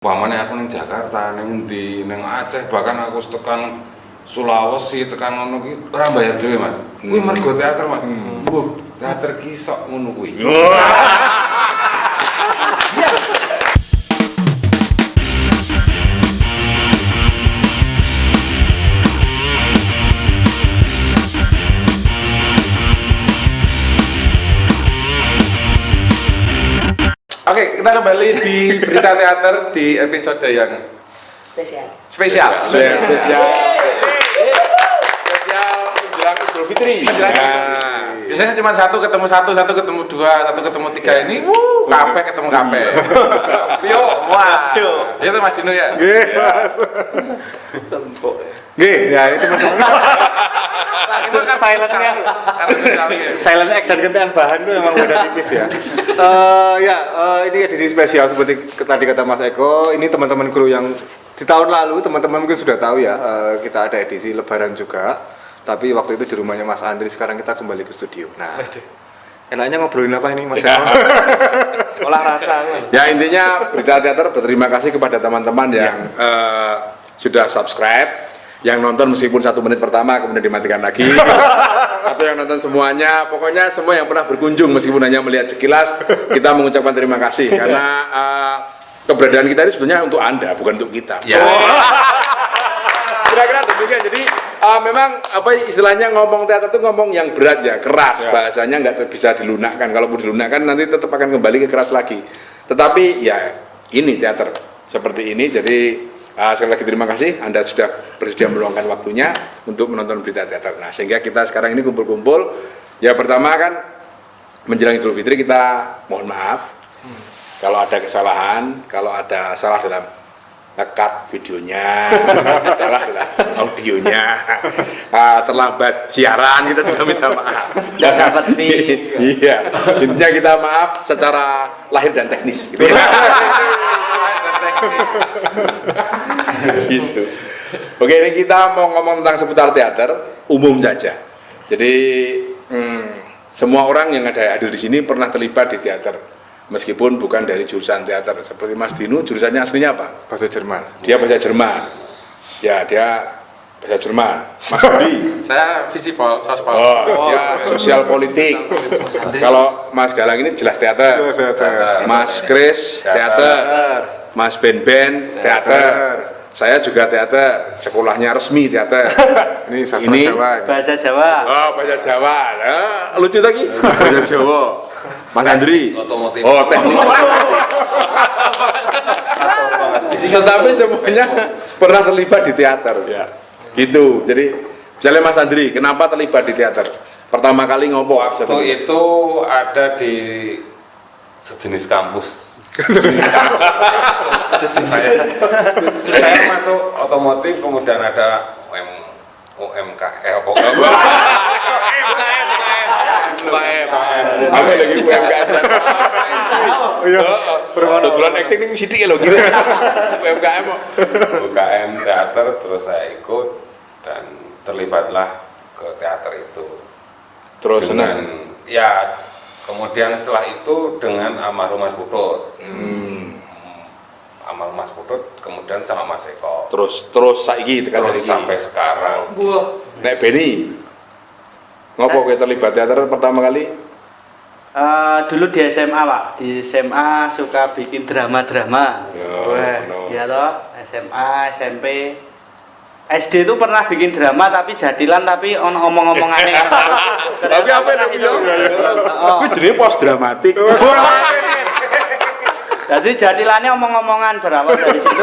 Pamane aku ning Jakarta, ning endi, ning Aceh, bahkan aku tekan Sulawesi, tekan ngono kuwi ora bayar dhewe, Mas. Kuwi mergo teater, Mas. Mbuh, teater ki sok ngono kuwi. Oke, kita kembali di Berita Teater di episode yang spesial menjelang Idul Fitri. Biasanya cuma satu ketemu dua, satu ketemu tiga ini, kape ketemu kape. Pio, wah, itu Mas Dino ya? Nggih, ya ini teman-teman. Langsung silentnya. Silent act dan gentian bahan itu memang beda tipis ya. Ini edisi spesial seperti tadi kata Mas Eko. Ini teman-teman kru yang di tahun lalu teman-teman mungkin sudah tahu ya. Kita ada edisi Lebaran juga. Tapi waktu itu di rumahnya Mas Andri. Sekarang kita kembali ke studio. Nah, enaknya ngobrolin apa ini Mas Eko? Olah rasa. Ya intinya Berita Teater berterima kasih kepada teman-teman yang sudah subscribe, yang nonton meskipun 1 menit pertama kemudian dimatikan lagi, atau yang nonton semuanya, pokoknya semua yang pernah berkunjung meskipun hanya melihat sekilas, kita mengucapkan terima kasih karena keberadaan kita ini sebenarnya untuk Anda, bukan untuk kita. Ya. Kira-kira demikian. Jadi memang apa istilahnya ngomong teater itu ngomong yang berat ya, keras, bahasanya nggak bisa dilunakkan. Kalau mau dilunakkan nanti tetap akan kembali ke keras lagi. Tetapi ya ini teater seperti ini, jadi sekali lagi terima kasih Anda sudah bersedia meluangkan waktunya untuk menonton Berita Teater. Nah, sehingga kita sekarang ini kumpul-kumpul. Ya pertama kan menjelang Idul Fitri kita mohon maaf kalau ada kesalahan, kalau ada salah dalam nge-cut videonya, salah dalam audionya, terlambat siaran, kita juga minta maaf. Nggak dapat nih. Iya, intinya kita maaf secara lahir dan teknis. Gitu. Gitu. Oke, ini kita mau ngomong tentang seputar teater umum saja. Jadi semua orang yang ada hadir di sini pernah terlibat di teater, meskipun bukan dari jurusan teater. Seperti Mas Dino, jurusannya aslinya apa? Bahasa Jerman. Dia bahasa Jerman. Ya, dia bahasa Jerman. Mas Budi, Saya visipol, sospol. dia sosial politik. Kalau Mas Galang ini jelas teater. Mas Kris teater. Mas Ben teater. Saya juga teater, sekolahnya resmi teater. Ini sastra Jawa. Bahasa Jawa. Oh, bahasa Jawa. Lucu lagi. Bahasa Jawa. Mas Andri. Otomotif. Oh, teknik. Tetapi semuanya pernah terlibat di teater. Ya. Gitu. Jadi, misalnya Mas Andri, kenapa terlibat di teater? Pertama kali ngopo? Waktu itu ada di sejenis kampus. Saya masuk otomotif, kemudian ada UMK, Apa lagi UMKM? Kebetulan acting ini sidik ya loh gitu. UMKM UKM teater, terus saya ikut dan terlibatlah ke teater itu. Terus dengan ya kemudian setelah itu dengan almarhum Mas Putut. Almarhum Mas Putut, kemudian sama Mas Eko. Terus saiki tekan Terus saiki. sampai sekarang. Nek Beni, ngopo kowe terlibat teater pertama kali? Dulu di SMA Pak, di SMA suka bikin drama-drama. Ya toh, SMA, SMP, SD itu pernah bikin drama tapi jadilan tapi omong-omong aneh. Tapi apa namanya? Kuwi jenenge post dramatik. Jadi jadilannya omong-omongan berawal dari situ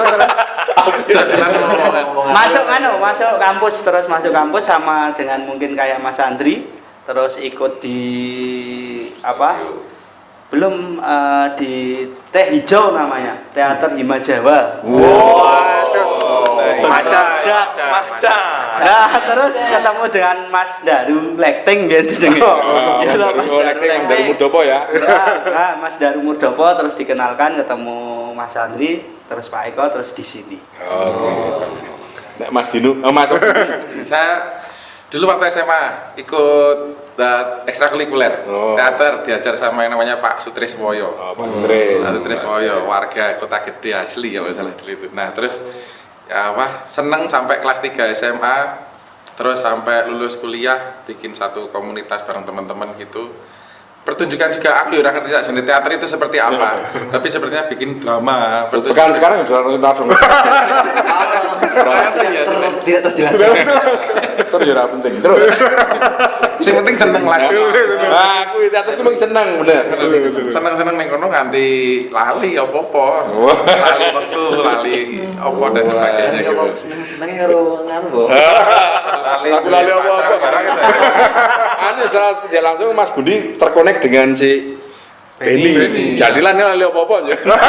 terus masuk kampus sama dengan mungkin kayak Mas Andri, terus ikut di apa? Belum di Teh Hijau namanya, Teater Hima Jawa. Maca. Nah, terus ketemu dengan Mas Daru Lekting biar jenenge. Mas Daru Murdopo ya. Nah, Mas Daru Murdopo terus dikenalkan ketemu Mas Andri, terus Pak Eko terus di sini. Oke. Nek Mas Dino, Mas Saya Dulu waktu SMA ikut ekstrakurikuler teater, diajar sama yang namanya Pak Sutriswoyo. Pak Sutris. Pak Sutriswoyo, warga Kota Gede asli ya salah dulu itu. Nah terus ya seneng sampai kelas 3 SMA, terus sampai lulus kuliah bikin satu komunitas bareng teman-teman gitu. Pertunjukan juga aku udah ngerti seni teater itu seperti apa, tapi sepertinya bikin drama. Tekan sekarang udah dong. Tidak terjelaskan. Itu ya penting. Terus. Yang penting seneng lah. Aku teater itu memang seneng bener. Seneng ning kono nganti lali apa-apa. Lali waktu, lali apa dan sebagainya gitu. Senengnya karo nganu, Bo. Lali apa-apa barang itu. Anu setelah dia langsung Mas Gundi terkonek dengan si Benny. Jadilah ini lali apa-apa aja. Nah,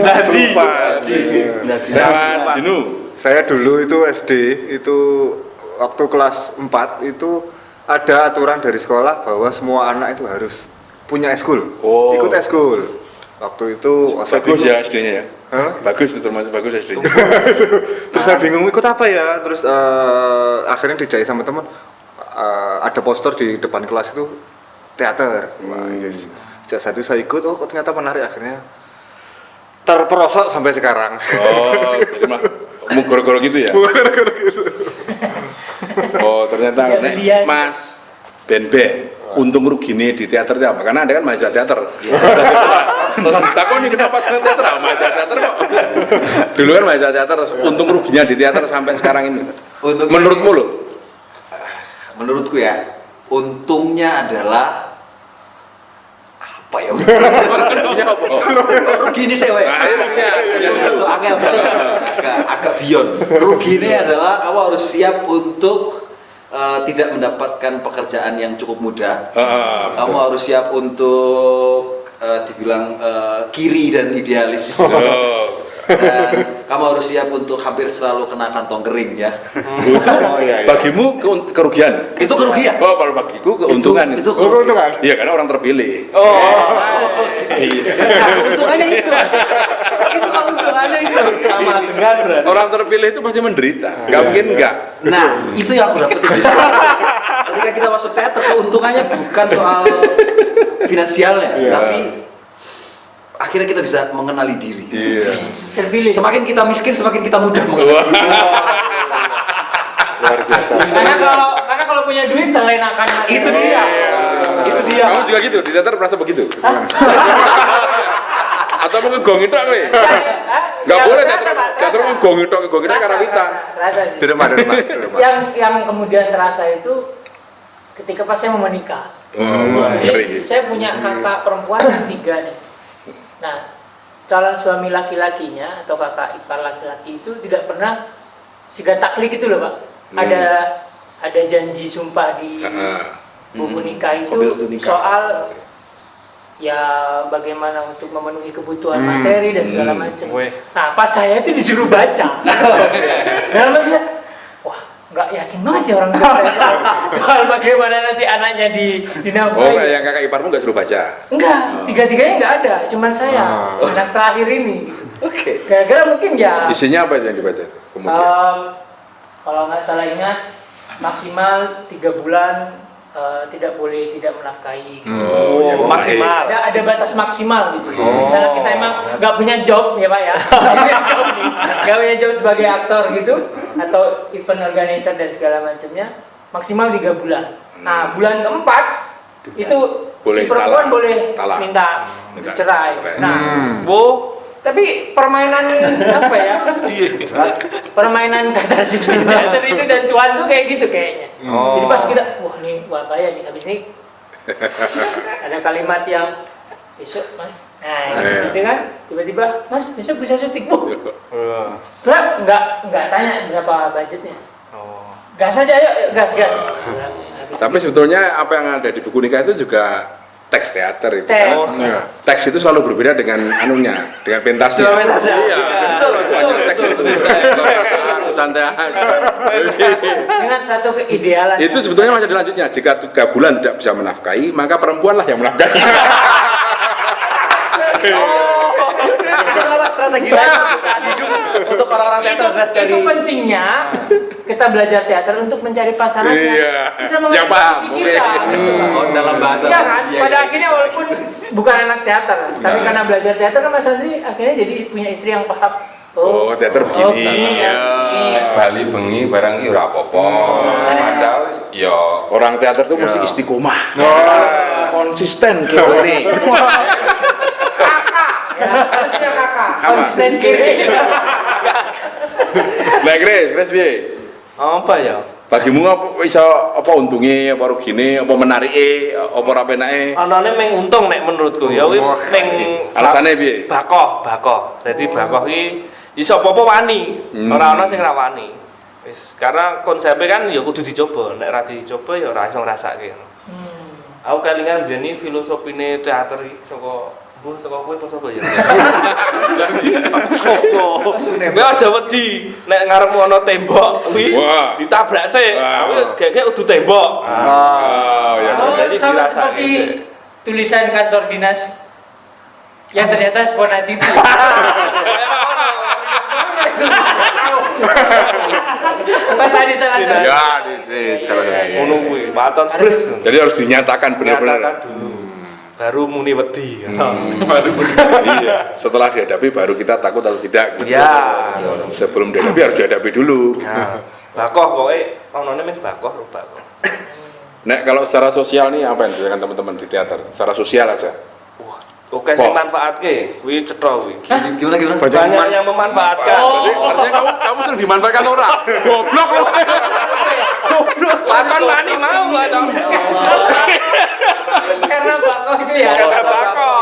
Mas Dinu, Saya dulu itu SD, itu waktu kelas 4 itu ada aturan dari sekolah bahwa semua anak itu harus punya eskul, ikut eskul. Waktu itu bagus ya SD-nya ya. Hah? Bagus itu termasuk bagus SD-nya. Terus saya bingung ikut apa ya, terus akhirnya dijahit sama teman, ada poster di depan kelas itu teater. Wah, yes. Sejak saat itu saya ikut, oh kok ternyata menarik, akhirnya terperosok sampai sekarang. Oh, jadi mah gara-gara gitu ya? Gara-gara gitu. Oh, ternyata nek Mas Ben-Ben untung ruginya di teater itu apa? Karena Anda kan mahasiswa teater. Takut nih kenapa senang teater? Mahasiswa teater kok. Dulu kan mahasiswa teater, untung ruginya di teater sampai sekarang ini. Menurutmu lo? Menurutku ya, untungnya adalah apa ya? Ruginya apa? Rugi ini saya, itu angel kan? agak beyond. Rugi ini adalah kamu harus siap untuk tidak mendapatkan pekerjaan yang cukup mudah. Kamu harus siap untuk dibilang kiri dan idealis. Dan kamu harus siap untuk hampir selalu kena kantong kering ya. Iya. Bagimu kerugian? Itu kerugian. Oh, kalau bagiku keuntungan. Itu Keuntungan. Iya, karena orang terpilih. keuntungannya itu, Mas. Itu keuntungannya itu. Sama dengan berarti. Orang terpilih itu pasti menderita. Gak mungkin enggak. Nah, itu yang aku dapetin di situ. Ketika kita masuk teater, keuntungannya bukan soal finansialnya, tapi akhirnya kita bisa mengenali diri. Iya. Terpilih. Semakin kita miskin, semakin kita mudah mengenali diri. Luar biasa. Karena kalau punya duit terlenakan. Itu dia. Itu dia. Kamu juga gitu, di teater merasa begitu? Atau mau ngegong itu kowe? Gak boleh teater ngegong itu karawitan. Rasa sih. Di rumah. Yang kemudian terasa itu ketika pas saya mau menikah. Jadi, saya punya kakak perempuan yang 3 nih. Nah, calon suami laki-lakinya atau kakak ipar laki-laki itu tidak pernah siga taklik itu loh, Pak. Ada janji sumpah di buku nikah itu soal ya bagaimana untuk memenuhi kebutuhan materi dan segala macam. Nah, pas saya itu disuruh baca. Dalam hati saya, wah, nggak yakin banget ya orang tua saya soal bagaimana nanti anaknya dinafkahi. Oh, yang kakak iparmu nggak suruh baca? Enggak, tiga-tiganya enggak ada, cuman saya anak terakhir ini. Oke. Gara-gara mungkin ya. Isinya apa yang dibaca kemudian? Kalau nggak salah ingat maksimal 3 bulan tidak boleh tidak menafkahi. Yang maksimal. Ada batas maksimal gitu. Misalnya kita emang nggak punya job ya Pak ya, nggak punya job sebagai aktor gitu atau event organizer dan segala macamnya, maksimal 3 bulan. Nah bulan keempat itu boleh si perempuan talak. boleh Talak. minta cerai. Nah, tapi permainan apa ya? Permainan katarsis di teater itu dan Tuhan tuh kayak gitu kayaknya. Jadi pas kita, wah nih wah bahaya nih habis ini ada kalimat yang besok Mas, nah gitu kan, tiba-tiba Mas besok bisa syuting, nggak tanya berapa budgetnya, gas aja yuk, gas. Tapi sebetulnya apa yang ada di buku nikah itu juga teks teater itu. Teks. Teks itu selalu berbeda dengan anunya, dengan pentasnya. Iya, betul. Teks itu. Santai aja. Dengan satu keidealan. Itu sebetulnya masih ada lanjutnya. Jika 3 bulan tidak bisa menafkahi, maka perempuanlah yang menafkahi. Kenapa strategi lain hidup untuk orang-orang teater adalah Itu pentingnya kita belajar teater untuk mencari pasangan Iya. yang bisa Yang mengerti paham, visi oke. kita. Gitu. Oh, dalam bahasa. Iya kan? Iya, Pada iya. akhirnya walaupun bukan anak teater, tapi karena belajar teater kan Mas Andri akhirnya jadi punya istri yang paham. Oh, teater begini. begini, Ya. begini. Bali bengi barang ki ora apa-apa. Padahal ya Orang teater tuh mesti istiqomah. Konsisten gitu nih. Kakak, ya, harus punya kakak. Apa? Konsisten kiri. Lah Chris piye? Apa ya? Bagimu apa iso apa untungnya, apa rugine, apa menarike, apa ora penake? Anane meng untung nek menurutku ya kuwi meng Alasane piye? bakoh. Dadi bakoh iki iso apa-apa wani, ora ana sing ra wani. Wis karena konsepnya kan ya kudu dicoba, nek ra dicoba ya ora iso ngrasake. Aku kelingan biyen iki filosofine teater iki saka kowe apa sapa ya? Kowe aja wedi nek ngarepmu ana tembok kuwi Wah. ditabrak sik. Wah. Aku gek udu tembok. Oh, ya. Oh, jadi sama dirasake seperti sih. tulisan kantor dinas yang ternyata Sponat itu. Apa tadi salah satu? Ya, salah. Ngono kuwi, waton bres. Jadi harus dinyatakan Nyatakan benar-benar. dulu. Baru muni wedi. Iya, setelah dihadapi baru kita takut atau tidak. gitu. Ya. Sebelum dihadapi harus dihadapi dulu. Ya. Bakoh pokoke onone men bakoh ro bakoh. Nek kalau secara sosial nih apa yang dirasakan teman-teman di teater? Secara sosial aja. Oke sing manfaatke kuwi cetha kuwi. Gimana? Banyak yang memanfaatkan. Berarti artinya kamu sering dimanfaatkan orang. Goblok lu. Lakon wani mau atau. Karena bakoh itu ya. Karena bakoh.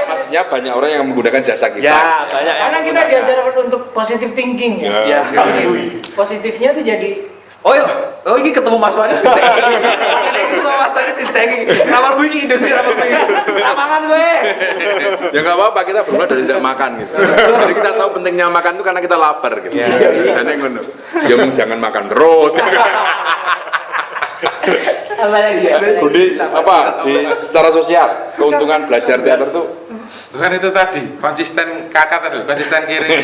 Maksudnya banyak orang yang menggunakan jasa kita. Ya, banyak yang Karena kita diajar untuk positive thinking ya. Ya. Jadi, positifnya tuh jadi Oh, ini ketemu Mas Wani. Ini ketemu Mas Wani ditengi. Ramal bunyi industri ramal bunyi. Lamangan gue. Ya nggak apa-apa, kita bermula dari tidak makan gitu. Jadi kita tahu pentingnya makan itu karena kita lapar gitu. Biasanya ngono. Ya mung jangan makan terus. apa lagi ya? Gundi apa di secara sosial keuntungan belajar teater tuh Bukan itu tadi, konsisten kakak tadi, konsisten kiri.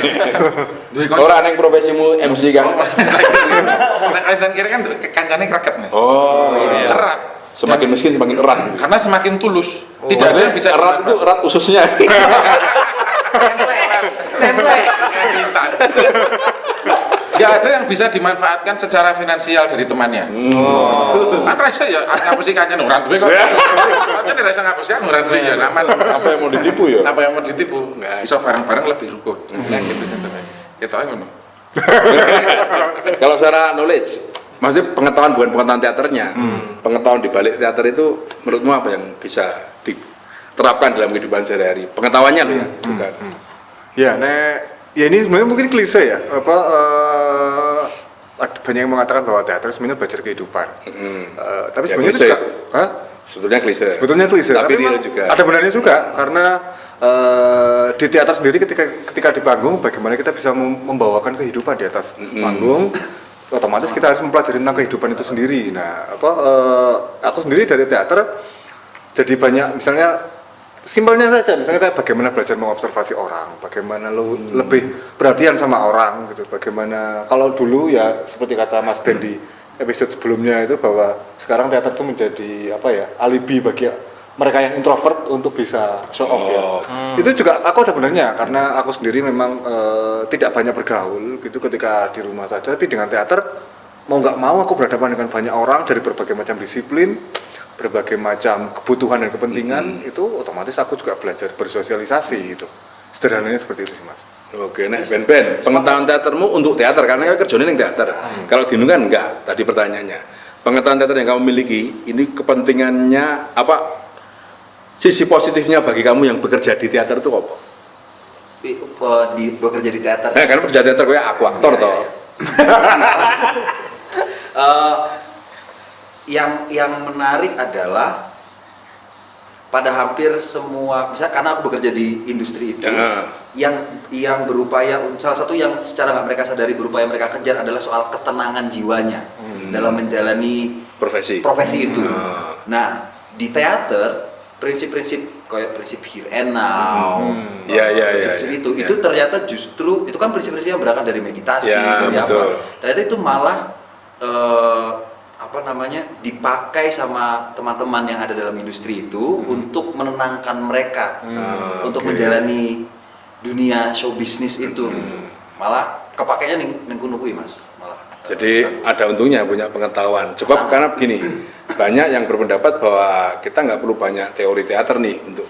orang yang profesimu MC kan. Nah, konsisten kiri kan kancane kreget Mas. Oh, Erat. semakin miskin semakin erat. Karena semakin tulus. Tidak ada yang bisa Erat itu erat ususnya. instan. Ya ada yang bisa dimanfaatkan secara finansial dari temannya. Kan rasa ya ngapusi kancan orang duwe kok. Kancan rasa ngapusi kan orang duwe ya aman. Apa yang mau ditipu ya? Apa yang mau ditipu? Bisa bareng-bareng lebih rukun. Nah gitu contohnya. Kita ngono. Kalau secara knowledge, maksudnya pengetahuan bukan pengetahuan teaternya, pengetahuan di balik teater itu menurutmu apa yang bisa diterapkan dalam kehidupan sehari-hari? Pengetahuannya loh ya, bukan. Ya, ya ini sebenarnya mungkin klise ya. Banyak yang mengatakan bahwa teater sebenarnya belajar kehidupan. Tapi Ya, sebenarnya klise. juga, Sebetulnya klise. sebetulnya klise. Tapi real memang juga. ada benarnya juga karena di teater sendiri ketika di panggung bagaimana kita bisa membawakan kehidupan di atas panggung. Otomatis kita harus mempelajari tentang kehidupan itu sendiri. Nah, aku sendiri dari teater jadi banyak misalnya simpelnya saja, misalnya kayak bagaimana belajar mengobservasi orang, bagaimana lebih perhatian sama orang gitu, bagaimana kalau dulu ya seperti kata Mas Ben di episode sebelumnya itu bahwa sekarang teater itu menjadi apa ya alibi bagi mereka yang introvert untuk bisa show off ya. Itu juga aku ada benarnya karena aku sendiri memang tidak banyak bergaul gitu ketika di rumah saja, tapi dengan teater mau nggak mau aku berhadapan dengan banyak orang dari berbagai macam disiplin, berbagai macam kebutuhan dan kepentingan, itu otomatis aku juga belajar bersosialisasi gitu. Sederhananya seperti itu sih Mas. Oke, nah Ben, pengetahuan teatermu untuk teater karena kerjanya yang teater. Kalau Dinu kan enggak, tadi pertanyaannya. Pengetahuan teater yang kamu miliki, ini kepentingannya apa? Sisi positifnya bagi kamu yang bekerja di teater itu apa? Bekerja di teater. Nah, karena bekerja di teater kayak aku aktor toh. Yang menarik adalah pada hampir semua, misalnya karena aku bekerja di industri itu, yang berupaya, salah satu yang secara nggak mereka sadari berupaya mereka kejar adalah soal ketenangan jiwanya dalam menjalani profesi itu. Nah, di teater prinsip-prinsip kayak prinsip here and now, prinsip itu itu ternyata justru itu kan prinsip-prinsip yang berangkat dari meditasi, Ya, dari betul. apa. Ternyata itu malah dipakai sama teman-teman yang ada dalam industri itu untuk menenangkan mereka, untuk menjalani dunia show bisnis itu gitu. Malah kepakainya ning kuno kuwi, Mas. Malah. Jadi ada untungnya punya pengetahuan. Sebab karena begini, banyak yang berpendapat bahwa kita nggak perlu banyak teori teater nih untuk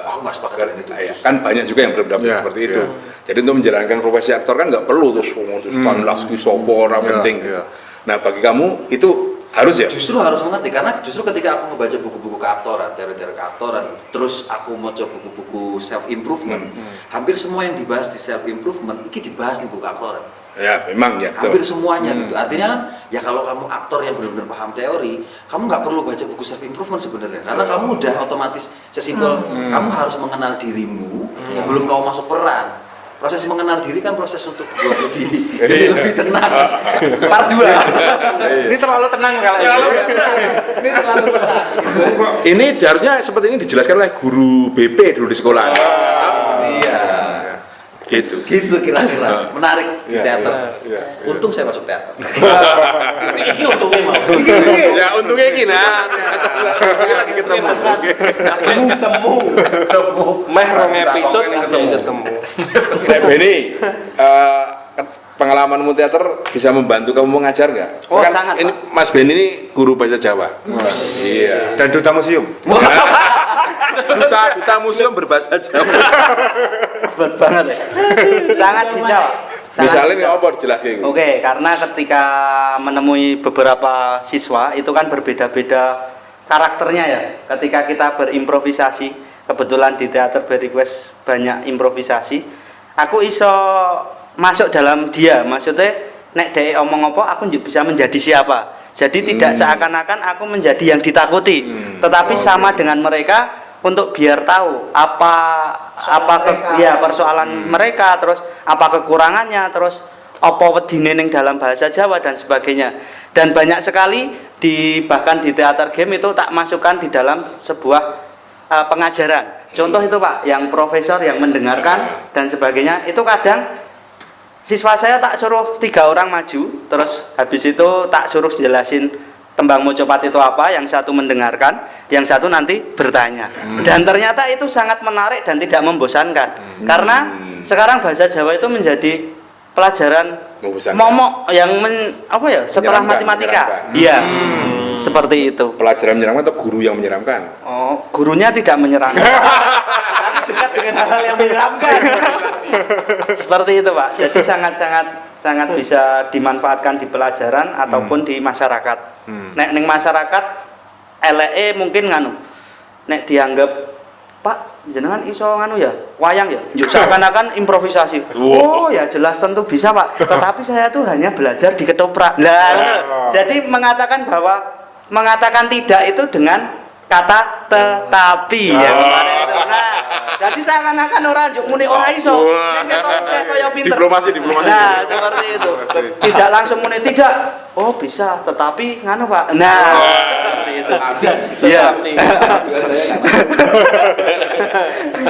Aku nggak sepakat dengan itu. Ya, kan banyak juga yang berpendapat Ya, seperti itu. ya. Jadi untuk menjalankan profesi aktor kan nggak perlu terus Stanislavski sopo orang Ya, penting. ya. Gitu. Nah bagi kamu itu harus ya. Justru harus mengerti, karena justru ketika aku ngebaca buku-buku keaktoran, teori-teori keaktoran, terus aku mau coba buku-buku self improvement, hampir semua yang dibahas di self improvement ini dibahas di buku keaktoran. Ya memang ya. Hampir betul. semuanya gitu. Artinya kan ya kalau kamu aktor yang benar-benar paham teori, kamu nggak perlu baca buku self improvement sebenarnya, karena kamu udah otomatis sesimpel kamu harus mengenal dirimu sebelum kamu masuk peran. Proses mengenal diri kan proses untuk buat lebih tenang. Part 2. Ini terlalu tenang kalau Ini terlalu tenang. Ini harusnya seperti ini dijelaskan oleh guru BP dulu di sekolah. Iya. Gitu. Gitu kira-kira. Menarik di Iya, teater. iya, iya. Untung saya masuk teater. Ini untungnya mau. Ya untungnya gini nah. Lagi ketemu. Ketemu. Meh rong episode langsung ketemu. Nek Beni, pengalamanmu teater bisa membantu kamu mengajar nggak? Oh, Kan sangat, ini Pak. Mas Beni ini guru bahasa Jawa. Iya. Dan duta museum. Duta museum berbahasa Jawa. Hebat banget ya. Sangat bisa, Pak. Sangat Misalnya bisa. nggak apa dijelaskan. Oke, karena ketika menemui beberapa siswa itu kan berbeda-beda karakternya ya. Ketika kita berimprovisasi, kebetulan di teater Berrequest banyak improvisasi, aku iso masuk dalam dia. Maksudnya nek dhek omong apa aku bisa menjadi siapa. Jadi tidak seakan-akan aku menjadi yang ditakuti, tetapi sama dengan mereka untuk biar tahu persoalan mereka, terus apa kekurangannya, terus apa wedine ning dalam bahasa Jawa dan sebagainya. Dan banyak sekali bahkan di teater game itu tak masukkan di dalam sebuah pengajaran. Contoh itu Pak, yang profesor yang mendengarkan dan sebagainya, itu kadang siswa saya tak suruh 3 orang maju, terus habis itu tak suruh jelasin tembang mocopat itu apa, yang satu mendengarkan, yang satu nanti bertanya. Dan ternyata itu sangat menarik dan tidak membosankan. Karena sekarang bahasa Jawa itu menjadi pelajaran Membosankan. momok yang setelah Menyeramkan, matematika. menyeramkan. Iya. Seperti itu. Pelajaran menyeramkan atau guru yang menyeramkan? Oh, gurunya tidak menyeramkan. Tapi dekat dengan hal-hal yang menyeramkan. Seperti itu Pak. Jadi sangat bisa dimanfaatkan di pelajaran ataupun di masyarakat. Nek ning masyarakat eleke mungkin nganu. Nek dianggap Pak jenengan iso nganu ya, wayang ya. Seakan-akan improvisasi. Oh ya jelas tentu bisa Pak. Tetapi saya tuh hanya belajar di ketoprak. Lah, jadi mengatakan tidak itu dengan kata tetapi ya kemarin itu. Nah, jadi seakan-akan orang njuk muni ora iso. Nek ketok saya kaya pinter. Diplomasi. Nah, seperti itu. Tidak langsung muni tidak. Oh, bisa, tetapi nganu Pak. Nah, seperti itu. Iya.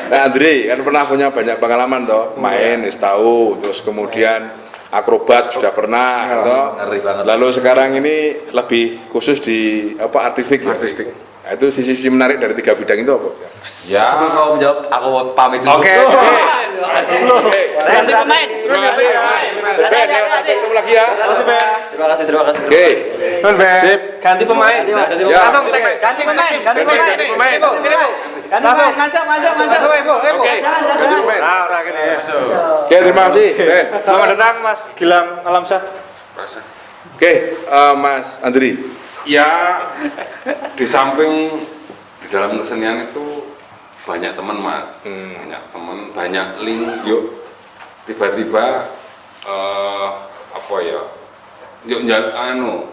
Nah Andre kan pernah punya banyak pengalaman toh, main wis tahu, terus kemudian akrobat sudah pernah toh. ngeri banget. Lalu sekarang ini lebih khusus di artistik ya? Nah, itu sisi menarik dari 3 bidang itu apa? Ya, Sebelum kau menjawab, aku pamit dulu. Oke. Terima kasih. Ganti pemain. Terima kasih ya. Ben, ya, sampai ketemu lagi ya. Terima kasih. Oke. Sip. Ganti pemain. Ya. Ganti pemain. Ganti pemain. Masuk. Oke. Ganti pemain. Nah, orang ini ya. Oke, terima kasih. Ben. Selamat datang Mas Gilang Alamsyah. Oke, Mas Andri. ya di samping di dalam kesenian itu banyak teman Mas, banyak teman, banyak link. Yuk tiba-tiba yuk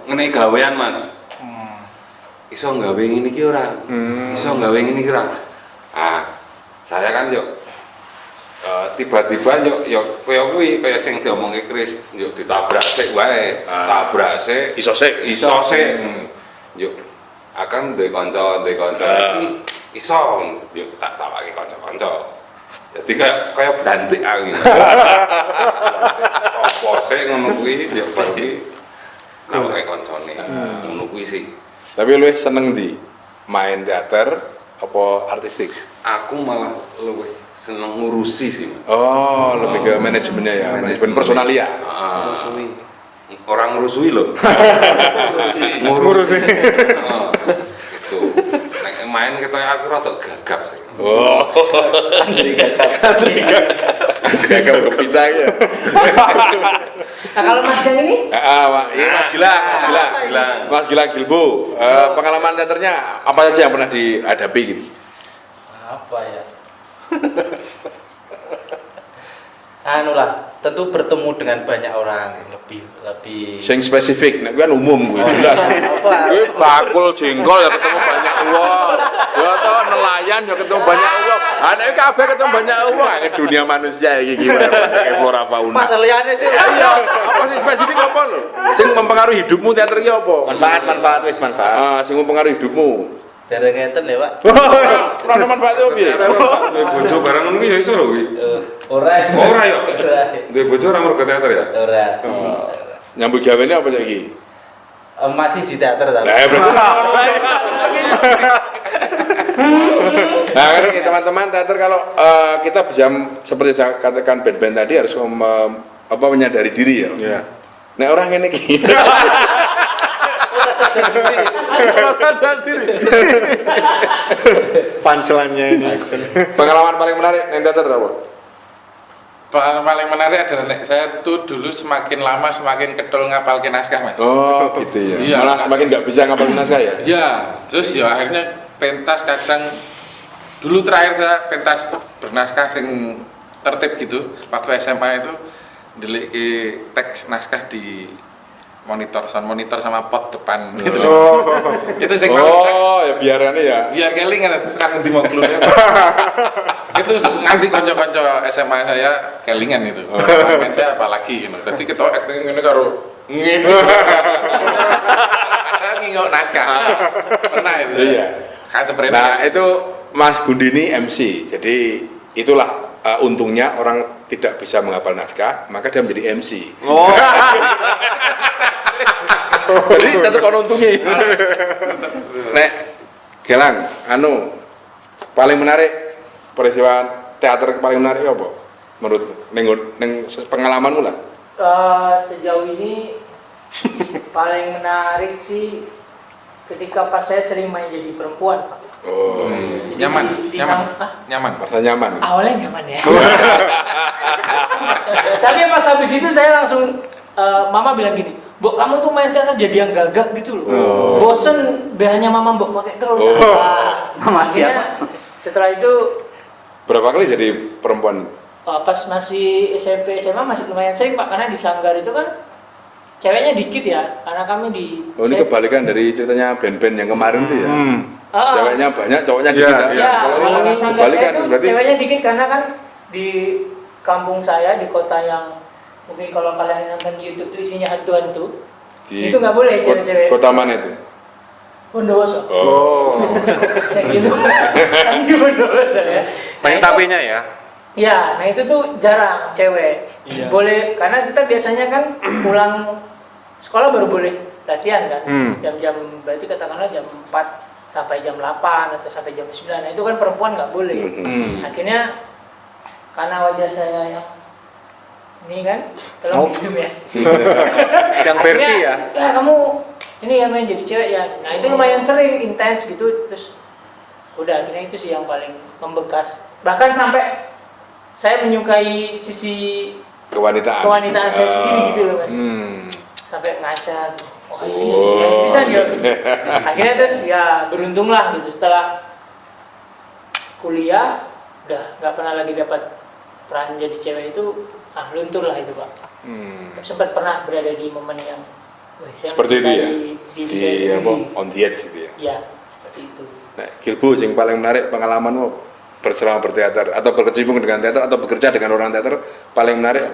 ngenai gawean Mas. Iso nggawe ngene iki ora? Iso nggawe ngene iki ora? Saya kan tiba-tiba kaya kuwi kaya sing diomongke Kris, ditabrak sik wae. Tabrak sik, Iso sik. Yuk akan duwe kanca iki iso, yuk tak tawakke kanca-kanca. Jadi kayak berantik aku gitu. Apa sih ngono kuwi ya bagi nawake koncone. Ngono kuwi sih. Tapi lu seneng di main teater apa artistik? Aku malah lebih seneng ngurusi sih, Mas. Oh, lebih ke manajemennya ya, manajemen personalia. Suwi. Orang ngerusui loh. Ngurusi. Itu. Nek main ketanya aku rada gagap sih. Oh, gagap kepita ya. Nah kalau Mas yang ini, Iya Mas Gilang. Mas Gilang Gilbo. Pengalaman teaternya apa saja yang pernah dihadapi gitu? Apa ya? Anu lah, tentu bertemu dengan banyak orang lebih Sing spesifik, nek kan umum gue jelas. Gue bakul jengkol ya ketemu banyak uang. Ya toh nelayan ya ketemu banyak uang. Anak kabeh ketemu banyak uang. Ini dunia manusia iki gimana kayak flora fauna. Mas liyane sih. Iya, apa sih spesifik apa lho? Sing mempengaruhi hidupmu teater iki apa? Manfaat wis manfaat. Sing mempengaruhi hidupmu. Dereng ngeten ya, Pak. Ora manfaate piye? Duwe bojo barang ngono kuwi ya iso lho kuwi. Ora. Ora ya. Ora. Duwe bojo ora mergo teater ya? Ora. Nyambut gawene apa saiki? Masih di teater tapi. Lah berarti nah kan ini teman-teman teater kalau kita bisa seperti saya katakan band-band tadi harus menyadari diri ya. Iya. Nek orang ini gitu. Sadar diri. Punchline-nya ini. Pengalaman paling menarik nek teater apa? Pengalaman paling menarik adalah saya tuh dulu semakin lama semakin ketol ngapalke naskah, Mas. Oh, gitu ya. Iya. Malah semakin nggak bisa ngapalin naskah ya. Iya, terus ya akhirnya pentas kadang dulu terakhir saya pentas bernaskah sing tertib gitu waktu SMA itu ndeliki teks naskah di sound monitor sama pot depan gitu. Oh. Itu sing Oh, ya biarannya ya. biar kelingan sekarang di mau keluar. Itu nganti konco-konco SMA saya kelingan itu. Main saya apalagi gitu. Jadi kita acting ngene karo ngene. Padahal ngingok naskah. Pernah itu. Iya. Kan sebenarnya. Nah, itu Mas Gundi ini MC. Jadi itulah untungnya orang tidak bisa menghafal naskah, maka dia menjadi MC. Oh. Jadi tetap ono untungnya. Nek Gelang, paling menarik peristiwa teater paling menarik apa? Menurut neng pengalamanmu lah. sejauh ini paling menarik sih ketika pas saya sering main jadi perempuan, Pak. Oh, Jadi Nyaman, di nyaman, sana- nyaman. merasa nyaman. Awalnya nyaman ya. Tapi pas habis itu saya langsung mama bilang gini, "Mbok, kamu tuh main teater jadi yang gagak gitu loh. Bosen BH-nya mama Mbok pakai terus." Mama Akhirnya setelah itu Berapa kali jadi perempuan? pas masih SMP SMA masih lumayan sering, Pak, karena di Sanggar itu kan ceweknya dikit ya, karena kami di Oh, ini kebalikan dari ceritanya band-band yang kemarin tuh ya. Ceweknya banyak, cowoknya Iya, dikit. iya. Ya, Kalau kalau ini di Sanggar saya kebalikan itu berarti. ceweknya dikit karena kan di kampung saya di kota yang mungkin kalau kalian nonton di YouTube tuh isinya hantu-hantu. Di Itu nggak boleh cewek-cewek. Kota mana itu? Bondowoso. Oh. Kayak gitu. Di Bondowoso ya. Banyak Nah, itu- tapinya ya. Ya, nah itu tuh jarang cewek. Boleh karena kita biasanya kan pulang sekolah baru boleh latihan kan. Jam-jam berarti katakanlah jam 4 sampai jam 8 atau sampai jam 9. Nah, itu kan perempuan nggak boleh. Akhirnya karena wajah saya yang ini kan, tolong zoom ya. Yang verti ya. Ya kamu ini ya main jadi cewek ya. Nah itu lumayan sering intens gitu, terus udah akhirnya itu sih yang paling membekas. Bahkan sampai saya menyukai sisi kewanitaan saya sendiri gitu loh, Mas. Sampai ngaca gitu. Oh, ini bisa dia. Akhirnya terus ya beruntung lah gitu, setelah kuliah udah nggak pernah lagi dapat peran jadi cewek itu, luntur lah itu, Pak. Sempat pernah berada di momen yang saya Seperti itu ya? diri saya Di sendiri. apa? On the edge gitu ya. Ya, seperti itu. Nah, Gilbo yang paling menarik pengalamanmu berselama berteater atau berkecimpung dengan teater atau bekerja dengan orang teater paling menarik?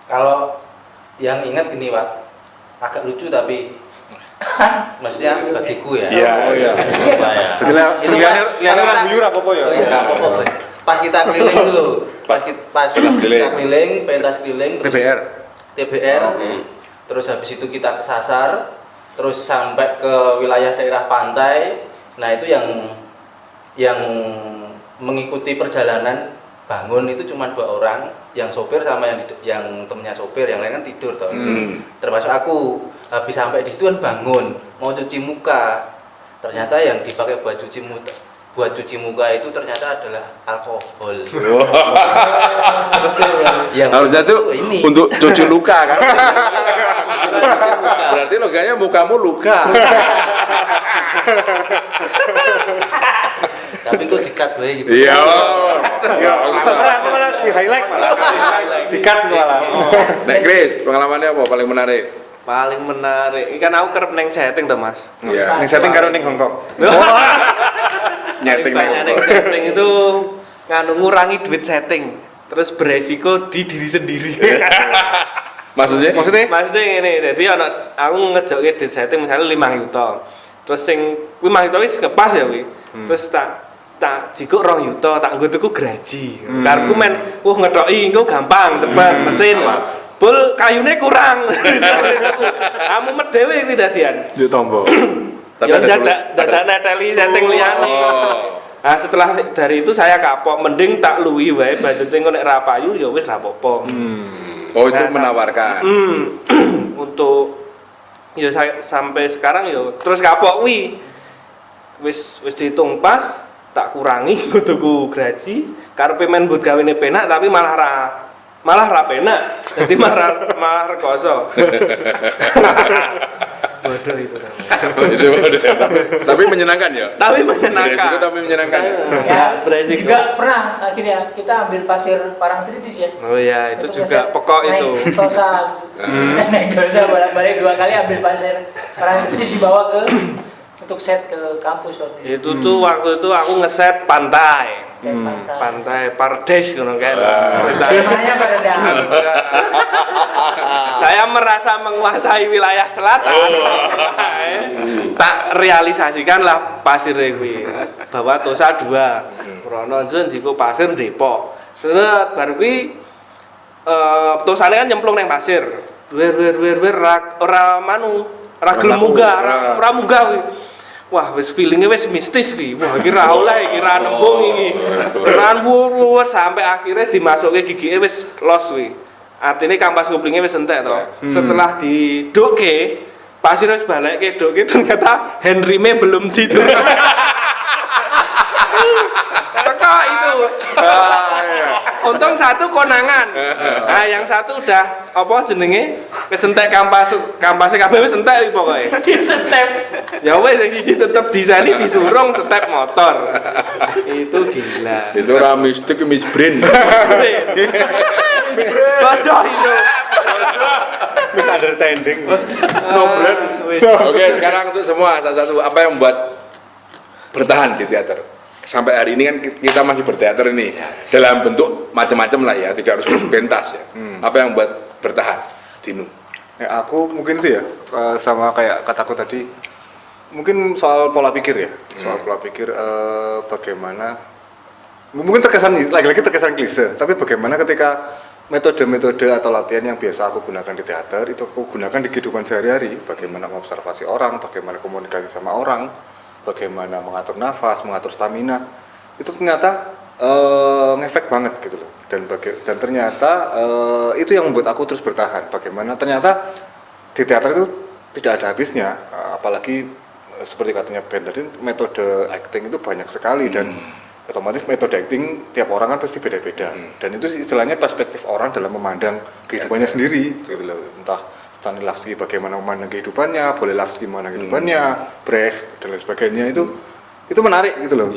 Kalau yang ingat ini, Pak, agak lucu tapi maksudnya bagiku ya. Iya, iya. Apa ya? Jadi Itu lihatnya pas lagu yura apa ya? Oh iya, apa-apa. pas kita keliling dulu. Pas keliling. kita keliling, pentas keliling terus TBR. Oke. Terus habis itu kita kesasar, terus sampai ke wilayah daerah pantai. Nah, itu yang mengikuti perjalanan bangun itu cuma 2 orang, yang sopir sama yang temennya sopir, yang lain kan tidur toh. Termasuk aku. Habis sampai di situ kan bangun, mau cuci muka. Ternyata yang dipakai buat cuci muka itu ternyata adalah alkohol. Yang Harusnya tuh ini. untuk cuci luka kan. Berarti loganya mukamu luka. Tapi kok di-cut wae gitu. Iya. Aku malah di highlight malah. Di-cut malah. Nek Chris, pengalamannya apa paling menarik? Paling menarik, kan aku kerep neng setting tuh mas. Iya. Ning setting karo ning Hongkong. Nyeting Paling banyak neng. neng setting itu nganu ngurangi duit setting, terus beresiko di diri sendiri. Maksudnya? Maksudnya ini, jadi aku ngejokke duit setting misalnya 5 juta, terus sing 5 juta wis kepas ya wi, terus tak jikuk 2 juta, tak nggo tuku graji. Karepku men, ngetoki engko gampang, cepet, mesin. Bol kayune kurang. Kamu medhewe kuwi dadian. Yo tombo. Ya dadak neteli setting liyane. Nah, setelah dari itu saya kapok, mending tak luwi wae budgete engko nek ra payu ya wis ra apa-apa. Oh, itu Nah, menawarkan. Untuk ya saya sampai sekarang ya terus kapok kuwi. Wis dihitung pas, tak kurangi nggo tuku graji, karepe men mbut gawene penak tapi malah ra penak. Jadi malah rekoso. Bodoh itu. Itu bodoh. Tapi menyenangkan ya. Tapi menyenangkan. Beresiko tapi menyenangkan. Ya, beresiko. Juga pernah akhirnya kita ambil pasir Parangtritis ya. Oh ya, itu Untuk juga ngeset pokok naik itu. Tosa. Naik Tosa bolak-balik 2 kali ambil pasir Parangtritis dibawa untuk set ke kampus waktu Itu tuh waktu itu aku ngeset pantai. Set pantai. Pantai Pardes ngono kan. Temanya pada dah. Saya merasa menguasai wilayah selatan. Tak realisasikanlah pasir kuwi. Bahwa Tosa 2. Rono Jun jiko pasir Depok. Seret bar kuwi Tosane kan nyemplung nang pasir. Wer ora gelem munggah, ora munggah kuwi. Wah, wis feelinge wis mistis kuwi. Wah, iki ra oleh, iki ra nembung iki. Tenan wuh sampai akhirnya dimasuke gigike wis los kuwi. Artinya kampas kuplinge wis entek to. Setelah didoke, pasir wis balekke doke ternyata handrime belum dituk. Teko itu. Untung satu konangan. Nah, yang satu udah apa jenenge? Wis entek kampase kabeh wis entek pokoke. Di-step. Ya wes yang siji tetep disani disurung step motor. Itu gila. Itu ora mistik misbrin. Bodoh itu. Misunderstanding. No brand. Oke, sekarang untuk semua satu-satu apa yang membuat bertahan di teater? Sampai hari ini kan kita masih berteater ini dalam bentuk macam-macam lah ya, tidak harus pentas ya. Apa yang membuat bertahan, Dinu? Ya, aku mungkin itu ya sama kayak kataku tadi, mungkin soal pola pikir ya, soal pola pikir bagaimana, mungkin lagi-lagi terkesan klise, tapi bagaimana ketika metode-metode atau latihan yang biasa aku gunakan di teater itu aku gunakan di kehidupan sehari-hari, bagaimana mengobservasi orang, bagaimana komunikasi sama orang, bagaimana mengatur nafas, mengatur stamina, itu ternyata ngefek banget gitu loh. Dan ternyata itu yang membuat aku terus bertahan. Bagaimana ternyata di teater itu tidak ada habisnya, apalagi seperti katanya Ben tadi, metode acting itu banyak sekali dan otomatis metode acting tiap orang kan pasti beda-beda. Dan itu istilahnya perspektif orang dalam memandang kehidupannya sendiri gitu loh. Entah Stanislavski bagaimana memandang kehidupannya, Boleslavski memandang kehidupannya, Brecht dan lain sebagainya, itu menarik gitu loh.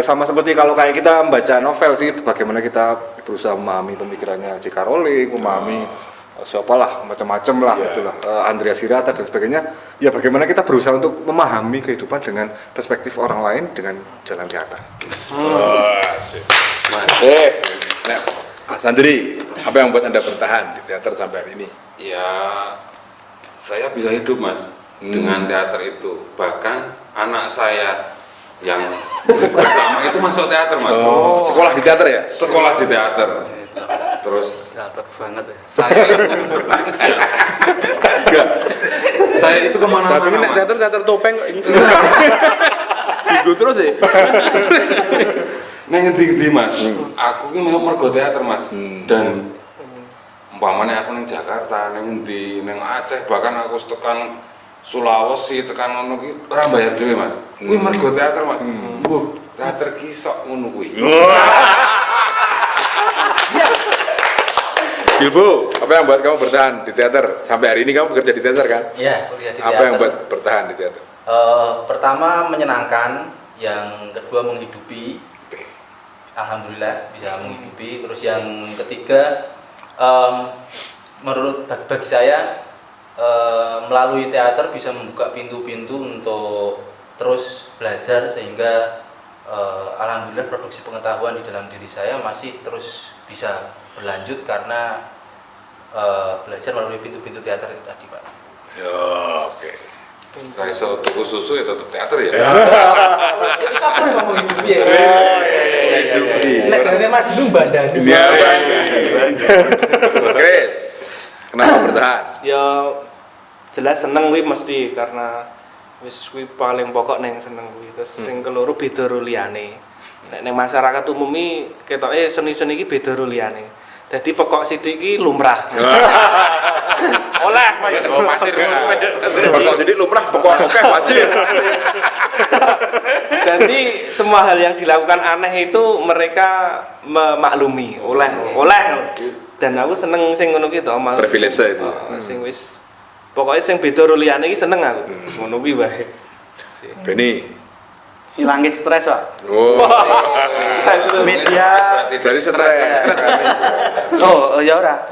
Sama seperti kalau kayak kita membaca novel sih, bagaimana kita berusaha memahami pemikirannya J.K. Rowling, memahami siapalah macam-macam lah gitulah, Andrea Sirata dan sebagainya. Ya bagaimana kita berusaha untuk memahami kehidupan dengan perspektif orang lain dengan jalan teater. Nah, Mas Andri, apa yang membuat Anda bertahan di teater sampai hari ini? Ya, saya bisa hidup mas dengan teater itu. Bahkan anak saya Yang pertama itu masuk teater mas. Sekolah di teater ya? Sekolah di teater. Terus Teater banget ya. saya saya itu Tapi kemana-mana ini mas. teater topeng kok ini. Minggu terus ya? Neng ngendi mas, aku ini memang mergo teater mas, dan umpamanya aku neng Jakarta, neng ngendi, neng Aceh, bahkan aku tekan Sulawesi, tekan ngono ki ora bayar dhewe mas. Kuwi mergo teater mas. Mbuh, teater ki sok ngono kuwi. Bilbo, apa yang buat kamu bertahan di teater? Sampai hari ini kamu bekerja di teater kan? Iya, kuliah di Apa yang teater. buat bertahan di teater? Pertama menyenangkan, yang kedua menghidupi. Alhamdulillah bisa menghidupi. Terus yang ketiga, menurut bagi saya melalui teater bisa membuka pintu-pintu untuk terus belajar sehingga alhamdulillah produksi pengetahuan di dalam diri saya masih terus bisa berlanjut karena belajar melalui pintu-pintu teater itu tadi Pak. Oke. Ra iso tuku susu ya tetep teater ya. Itu siapa yang ngomong hidup ya? Hidupi. Nek jarane Mas dulu bandani. Iya, Chris, kenapa bertahan? Ya jelas seneng kuwi mesti karena wis kuwi paling pokok neng seneng kuwi. Terus sing keloro beda ro liyane. Nek ning masyarakat umum iki ketoke seni-seni iki beda ro liyane. Dadi pokok sithik iki lumrah. Oleh Oh, pasir. Pokok sidik lumrah, pokok oke wajib. Jadi semua hal yang dilakukan aneh itu mereka memaklumi, oleh. Dan aku seneng sing ngono ki to, Privilege itu. Sing wis pokoknya sing beda ro liyane iki seneng aku. Ngono kuwi wae. Beni. Hilangin stres Pak. Oh. Media. Berarti stres. Oh ya ora.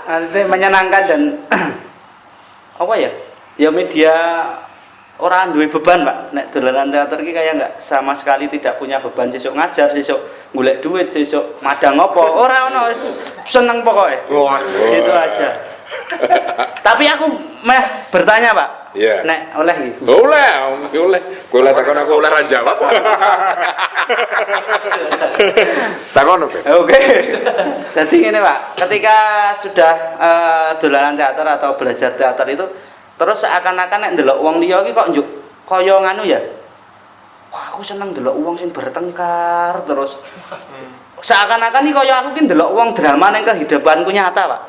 Nanti menyenangkan dan apa ya? Ya media orang duwe beban Pak. Nek dolanan teater ki kayak nggak sama sekali tidak punya beban sesuk ngajar, sesuk golek duit, sesuk madang apa. Ora ono seneng pokoknya. Itu aja. Tapi aku meh bertanya Pak. Iya. Nek oleh iki. Oleh. Boleh takon aku oleh ra jawab. Takon oke. Oke. Jadi ini Pak, ketika sudah dolanan teater atau belajar teater itu terus seakan-akan nek ndelok wong liya iki kok njuk kaya nganu ya. Kok aku seneng ndelok wong sing bertengkar terus. Seakan-akan iki kaya aku ki ndelok wong drama ning kehidupanku nyata, Pak.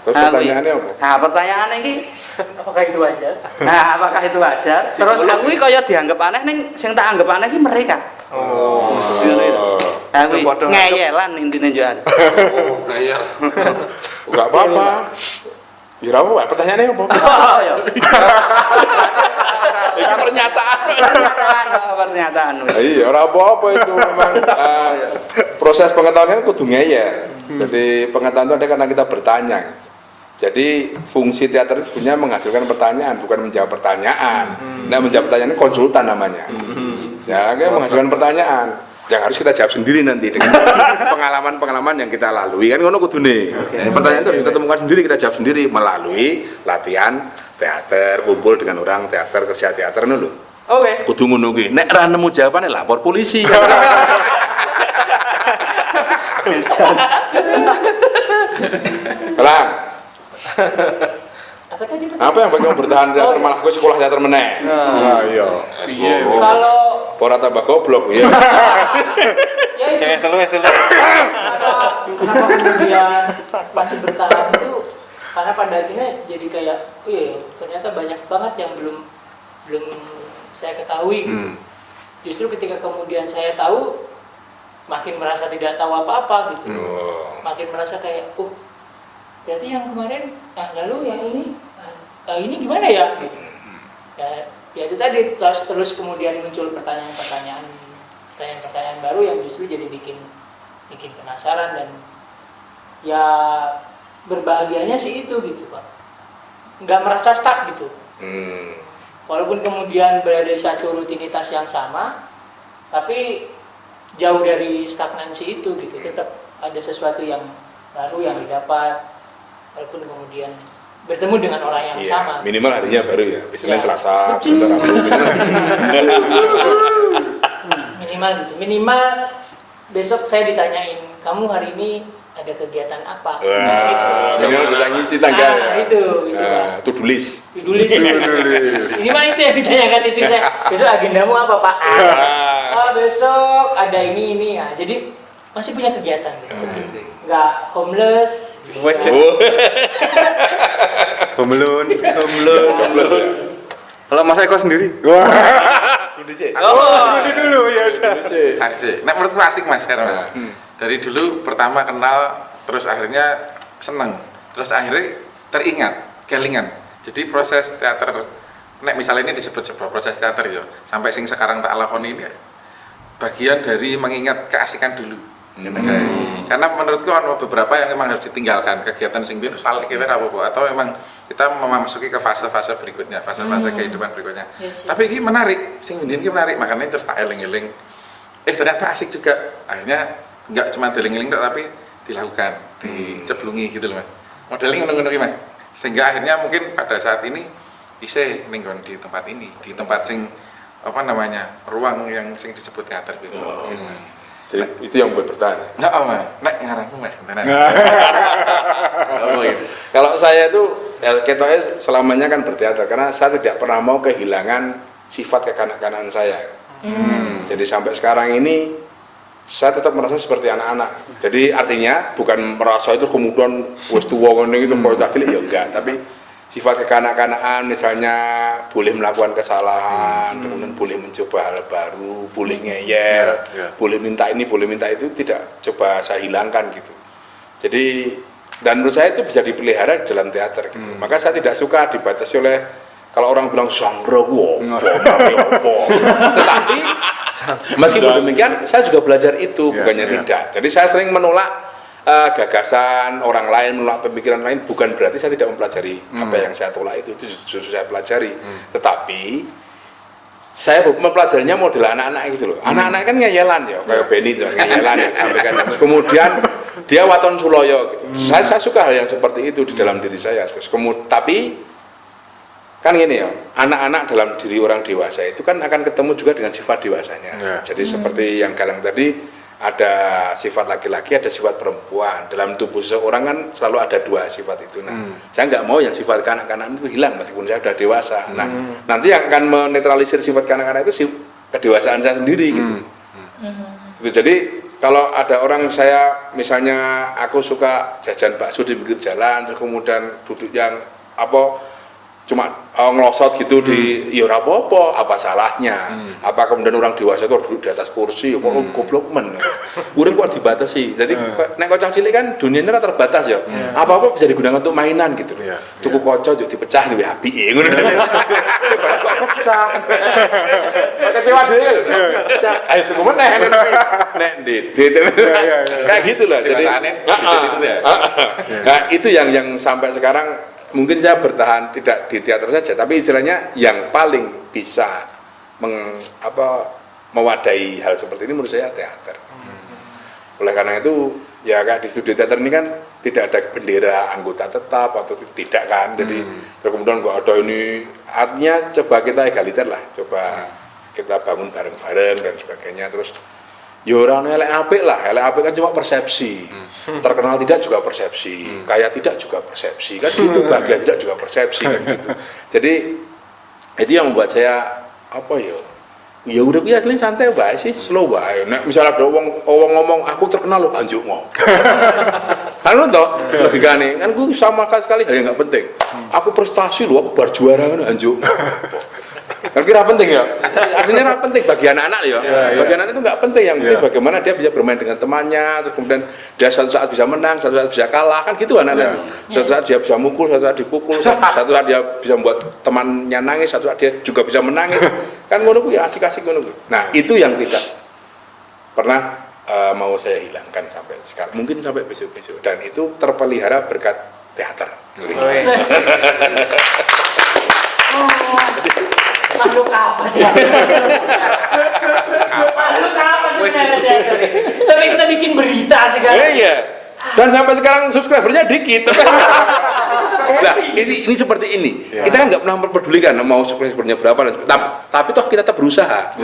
Terus Nah, pertanyaannya apa? Nah, pertanyaannya iki Apakah itu wajar? nah, apakah itu wajar? Terus aku iki kaya dianggap aneh ning sing tak anggap aneh iki mereka. Oh. Aku Padha ngeyelan intine njukan. Oh, kayak Enggak apa-apa. Ya apa? Pertanyaannya apa? Oh, ya. Ini pernyataan. Pernyataan wis. Iya, ora apa-apa itu memang proses pengetahuan kan kudu ngeyer. Jadi pengetahuan itu ada karena kita bertanya. Jadi fungsi teater itu sebenarnya menghasilkan pertanyaan, bukan menjawab pertanyaan. Nah, menjawab pertanyaan konsultan namanya. Ya, kayak menghasilkan pertanyaan yang harus kita jawab sendiri nanti dengan pengalaman-pengalaman yang kita lalui kan ngono kudune. Pertanyaan itu harus kita temukan sendiri, kita jawab sendiri melalui latihan teater, kumpul dengan orang teater, kerja teater ngono lho. Oke. Kudu ngono kuwi. Nek ra nemu jawabane lapor polisi. Lang, Apa tadi? apa yang bikin kamu bertahan di teater malah gue sekolah teater meneh? Nah, iya. Kalau Pora tambah goblok ya. ya itu, Wes kenapa kemudian masih bertahan itu karena pada akhirnya jadi kayak, oh iya, ternyata banyak banget yang belum saya ketahui gitu. Justru ketika kemudian saya tahu, makin merasa tidak tahu apa-apa gitu. Makin merasa kayak, oh, berarti yang kemarin, lalu yang ini gimana ya? Gitu. Ya itu tadi terus kemudian muncul pertanyaan-pertanyaan baru yang justru jadi bikin penasaran dan ya berbahagianya sih itu gitu Pak. Nggak merasa stuck gitu. Walaupun kemudian berada di satu rutinitas yang sama, tapi jauh dari stagnansi itu gitu. Tetap ada sesuatu yang baru yang didapat, walaupun kemudian bertemu dengan orang yang Iya, sama. minimal harinya baru ya. Senin, Ya. Selasa, Selasa, Rabu. Minimal gitu. Minimal besok saya ditanyain, kamu hari ini ada kegiatan apa? Wah, minimal bisa ngisi tanggal ya. Itu To-do list. Tulis. Minimal itu yang ditanyakan istri saya. Besok agendamu apa, Pak? Besok ada ini ya. Jadi masih punya kegiatan gitu. Nggak homeless. Oh, Home Alone. jobless ya. Kalau Mas Eko sendiri? Wah. Bunuh sih. Ini dulu ya udah. Bunuh sih. Asik. Nah, menurutku asik Mas sekarang. Mas. Dari dulu pertama kenal, terus akhirnya seneng, terus akhirnya teringat, kelingan. Jadi proses teater, nek misalnya ini disebut sebuah proses teater ya, sampai sing sekarang tak lakoni ini bagian dari mengingat keasikan dulu. Karena menurutku ada beberapa yang memang harus ditinggalkan, kegiatan sing biyen salah kira apa atau memang kita memasuki ke fase-fase berikutnya, fase-fase kehidupan berikutnya. Yes, yes. Tapi ini menarik, sing biyen ini menarik, makanya terus tak eling-eling. Ternyata asik juga. Akhirnya nggak cuma eling-eling tapi dilakukan, diceblungi gitu loh Mas. Modeling ngono-ngono iki Mas. Sehingga akhirnya mungkin pada saat ini bisa ninggon di tempat ini, di tempat sing apa namanya, ruang yang sing disebut teater gitu. Jadi, itu yang buat bertahan. Nggak, Mas. Nek ngaranku Mas, tenan. Oh, gitu. Kalau saya itu ketoknya selamanya kan berteater karena saya tidak pernah mau kehilangan sifat kekanak-kanakan saya. Jadi sampai sekarang ini saya tetap merasa seperti anak-anak. Jadi artinya bukan merasa itu kemudian wis tuwa ngene gitu kok cilik ya enggak, tapi sifat kekanak-kanakan misalnya boleh melakukan kesalahan, kemudian boleh mencoba hal baru, boleh ngeyel, boleh minta ini, boleh minta itu, tidak coba saya hilangkan gitu. Jadi dan menurut saya itu bisa dipelihara dalam teater gitu. Maka saya tidak suka dibatasi oleh kalau orang bilang sangro tetapi meskipun demikian saya juga belajar itu, bukannya tidak. Jadi saya sering menolak gagasan orang lain, menolak pemikiran lain, bukan berarti saya tidak mempelajari apa yang saya tolak itu justru saya pelajari. Tetapi saya mempelajarinya model anak-anak gitu loh. Anak-anak kan ngeyelan ya, kayak Benny itu ngeyelan ya, sampaikan. Terus kemudian dia waton suloyo gitu. Saya suka hal yang seperti itu di dalam diri saya. Terus kemudian tapi kan gini ya, anak-anak dalam diri orang dewasa itu kan akan ketemu juga dengan sifat dewasanya. Jadi seperti yang Galang tadi, ada sifat laki-laki, ada sifat perempuan. Dalam tubuh seseorang kan selalu ada dua sifat itu. Nah, saya nggak mau yang sifat kanak-kanak itu hilang meskipun saya sudah dewasa. Nah, nanti yang akan menetralisir sifat kanak-kanak itu kedewasaan saya sendiri gitu. Jadi kalau ada orang saya misalnya aku suka jajan bakso di pinggir jalan, terus kemudian duduk yang apa cuma ngelosot gitu di ya ora apa-apa, apa salahnya? Apa kemudian orang dewasa itu duduk di atas kursi kok goblok men. Urip kok dibatasi. Jadi nek kocok cilik kan dunianya ora terbatas ya. Apa-apa bisa digunakan untuk mainan gitu. Tuku kocok yo dipecah di apike ngono. Kok pecah. Kecewa dhewe. Pecah. Ayo tuku meneh. Nek ndit. Kayak gitu lah. Jadi nah, itu yang sampai sekarang mungkin saya bertahan tidak di teater saja, tapi istilahnya yang paling bisa mewadahi hal seperti ini menurut saya teater. Oleh karena itu ya kayak di studio teater ini kan tidak ada bendera anggota tetap atau tidak kan, jadi kemudian nggak ada ini, artinya coba kita egaliter lah, coba kita bangun bareng-bareng dan sebagainya. Terus ya orang elek apik lah, elek apik kan cuma persepsi, terkenal tidak juga persepsi, kaya tidak juga persepsi, kan gitu, bahagia tidak juga persepsi kan gitu. Jadi itu yang membuat saya apa ya udah biasa ini santai bae sih, slow bae. Nek misalnya ada wong ngomong aku terkenal loh, anjuk ngomong. Kan toh logikane kan gue sama sekali hal yang nggak penting. Aku prestasi loh, aku bar juara kan anjuk. Kan kira penting ya, artinya nggak penting bagi anak-anak ya. Bagi anak itu nggak penting, yang penting bagaimana dia bisa bermain dengan temannya, terus kemudian dia suatu saat bisa menang, suatu saat bisa kalah, kan gitu anak-anak. Suatu saat dia bisa mukul, suatu saat dipukul, suatu saat dia bisa membuat temannya nangis, suatu saat dia juga bisa menangis. Kan ngono ya asik-asik ngono. Nah itu yang tidak pernah mau saya hilangkan sampai sekarang, mungkin sampai besok-besok, dan itu terpelihara berkat teater. Makhluk apa dia? Makhluk apa sebenarnya teater? Sampai kita bikin berita sekarang. Iya. Dan sampai sekarang subscribernya dikit. Nah, ini seperti ini. Kita kan nggak pernah memperdulikan mau subscribernya berapa, tapi toh kita tetap berusaha.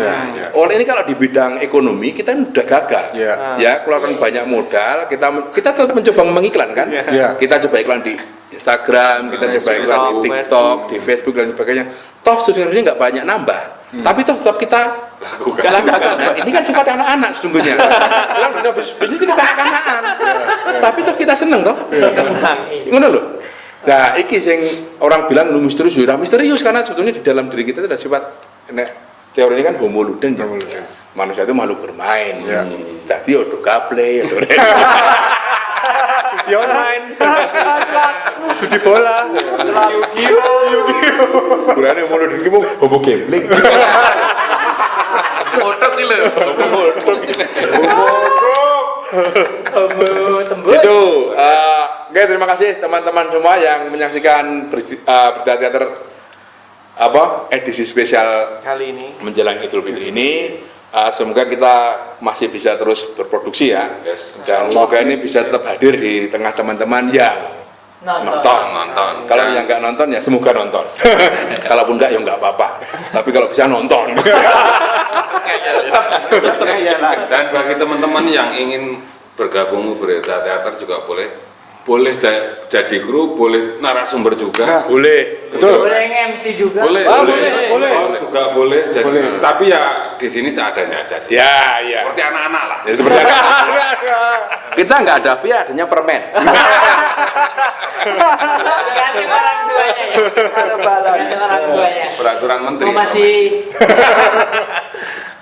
Oleh ini kalau di bidang ekonomi kita udah gagal. Ya, keluarkan banyak modal, kita tetap mencoba mengiklan kan. Kita coba iklan di Instagram, kita coba iklan di TikTok, di Facebook dan sebagainya. Toh subscribernya nggak banyak nambah, tapi toh tetap kita lakukan. Nah, ini kan sifat anak-anak sesungguhnya. Dalam dunia bisnis itu kanak-kanakan. Tapi toh kita seneng toh. Ngono lho. Nah, iki sing orang bilang lu misterius, ya misterius karena sebetulnya di dalam diri kita itu ada sifat teori ini kan homo ludens. Manusia itu makhluk bermain. Jadi udah gaple, Judi online, judi bola, kurangnya homo ludens itu homo gambling. Bodoh iki lho. Itu oke, terima kasih teman-teman semua yang menyaksikan berita teater edisi spesial Kali ini menjelang Idul Fitri ini. Semoga kita masih bisa terus berproduksi ya, dan semoga ini bisa tetap hadir di tengah teman-teman yang nonton. Kalau yang nggak nonton ya semoga nonton. Kalaupun nggak ya nggak apa-apa. Tapi kalau bisa nonton. Dan bagi teman-teman yang ingin bergabung berita teater juga boleh jadi kru, boleh narasumber juga. Boleh. betul. Boleh MC juga. Boleh. Boleh. Oh, juga boleh. Jadi, tapi ya di sini seadanya aja sih. Ya. Seperti anak-anak lah. Ya seperti kita nggak ada via, adanya permen. Ganti orang tuanya ya. Ganti orang tuanya. Peraturan menteri. Oh, masih.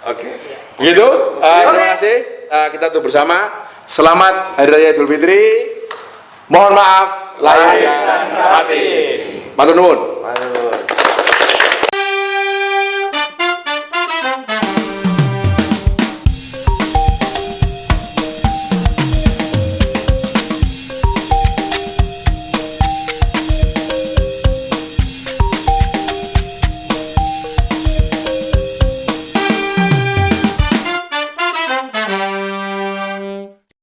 Oke. Gitu. Terima kasih. Kita tuh bersama. Selamat Hari Raya Idul Fitri. Mohon maaf lahir dan batin. Matur nuwun.